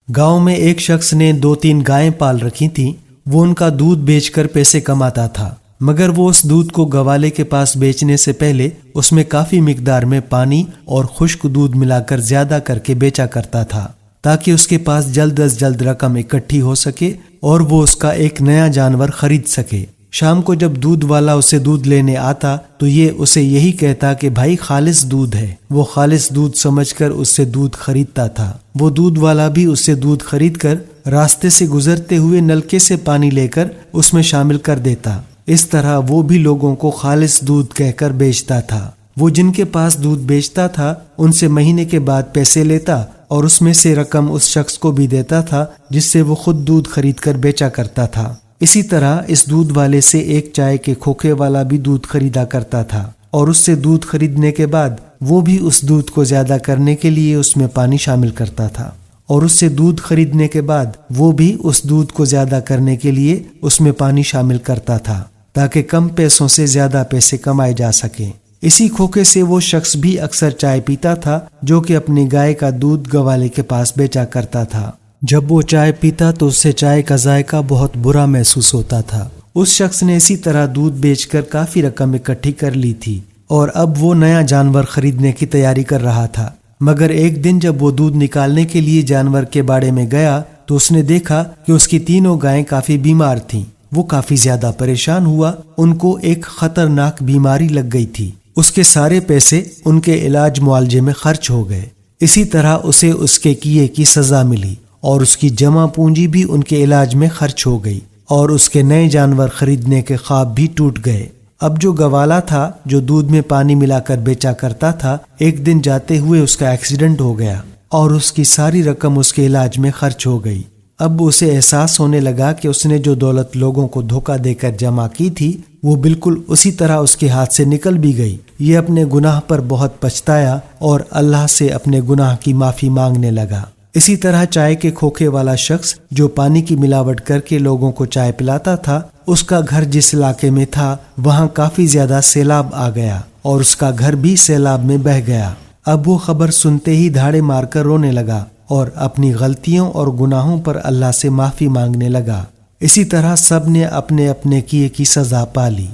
گاؤں میں ایک شخص نے 2-3 گائیں پال رکھی تھیں۔ وہ ان کا دودھ بیچ کر پیسے کماتا تھا، مگر وہ اس دودھ کو گوالے کے پاس بیچنے سے پہلے اس میں کافی مقدار میں پانی اور خشک دودھ ملا کر زیادہ کر کے بیچا کرتا تھا، تاکہ اس کے پاس جلد از جلد رقم اکٹھی ہو سکے اور وہ اس کا ایک نیا جانور خرید سکے۔ شام کو جب دودھ والا اسے دودھ لینے آتا تو یہ اسے یہی کہتا کہ بھائی خالص دودھ ہے۔ وہ خالص دودھ سمجھ کر اس سے دودھ خریدتا تھا۔ وہ دودھ والا بھی اس سے دودھ خرید کر راستے سے گزرتے ہوئے نلکے سے پانی لے کر اس میں شامل کر دیتا۔ اس طرح وہ بھی لوگوں کو خالص دودھ کہہ کر بیچتا تھا۔ وہ جن کے پاس دودھ بیچتا تھا ان سے مہینے کے بعد پیسے لیتا اور اس میں سے رقم اس شخص کو بھی دیتا تھا جس سے وہ خود دودھ خرید کر بیچا کرتا تھا۔ اسی طرح اس دودھ والے سے ایک چائے کے کھوکھے والا بھی دودھ خریدا کرتا تھا، اور اس سے دودھ خریدنے کے بعد وہ بھی اس دودھ کو زیادہ کرنے کے لیے اس میں پانی شامل کرتا تھا، اور اس سے دودھ خریدنے کے بعد وہ بھی اس دودھ کو زیادہ کرنے کے لیے اس میں پانی شامل کرتا تھا، تاکہ کم پیسوں سے زیادہ پیسے کمائے جا سکیں۔ اسی کھوکھے سے وہ شخص بھی اکثر چائے پیتا تھا جو کہ اپنی گائے کا دودھ گوالے کے پاس بیچا کرتا تھا۔ جب وہ چائے پیتا تو اس سے چائے کا ذائقہ بہت برا محسوس ہوتا تھا۔ اس شخص نے اسی طرح دودھ بیچ کر کافی رقم اکٹھی کر لی تھی اور اب وہ نیا جانور خریدنے کی تیاری کر رہا تھا، مگر ایک دن جب وہ دودھ نکالنے کے لیے جانور کے باڑے میں گیا تو اس نے دیکھا کہ اس کی تینوں گائیں کافی بیمار تھیں۔ وہ کافی زیادہ پریشان ہوا، ان کو ایک خطرناک بیماری لگ گئی تھی۔ اس کے سارے پیسے ان کے علاج معالجے میں خرچ ہو گئے۔ اسی طرح اسے اس کے کیے کی سزا ملی اور اس کی جمع پونجی بھی ان کے علاج میں خرچ ہو گئی، اور اس کے نئے جانور خریدنے کے خواب بھی ٹوٹ گئے۔ اب جو گوالا تھا جو دودھ میں پانی ملا کر بیچا کرتا تھا، ایک دن جاتے ہوئے اس کا ایکسیڈنٹ ہو گیا اور اس کی ساری رقم اس کے علاج میں خرچ ہو گئی۔ اب اسے احساس ہونے لگا کہ اس نے جو دولت لوگوں کو دھوکہ دے کر جمع کی تھی وہ بالکل اسی طرح اس کے ہاتھ سے نکل بھی گئی۔ یہ اپنے گناہ پر بہت پچھتایا اور اللہ سے اپنے گناہ کی معافی مانگنے لگا۔ اسی طرح چائے کے کھوکھے والا شخص جو پانی کی ملاوٹ کر کے لوگوں کو چائے پلاتا تھا، اس کا گھر جس علاقے میں تھا وہاں کافی زیادہ سیلاب آ گیا اور اس کا گھر بھی سیلاب میں بہہ گیا۔ اب وہ خبر سنتے ہی دھاڑے مار کر رونے لگا اور اپنی غلطیوں اور گناہوں پر اللہ سے معافی مانگنے لگا۔ اسی طرح سب نے اپنے اپنے کیے کی سزا پا لی۔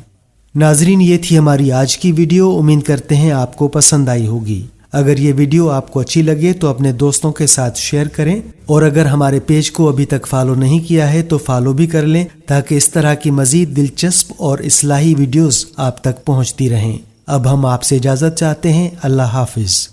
ناظرین، یہ تھی ہماری آج کی ویڈیو۔ امید کرتے ہیں آپ کو پسند آئی ہوگی۔ اگر یہ ویڈیو آپ کو اچھی لگے تو اپنے دوستوں کے ساتھ شیئر کریں، اور اگر ہمارے پیج کو ابھی تک فالو نہیں کیا ہے تو فالو بھی کر لیں تاکہ اس طرح کی مزید دلچسپ اور اصلاحی ویڈیوز آپ تک پہنچتی رہیں۔ اب ہم آپ سے اجازت چاہتے ہیں۔ اللہ حافظ۔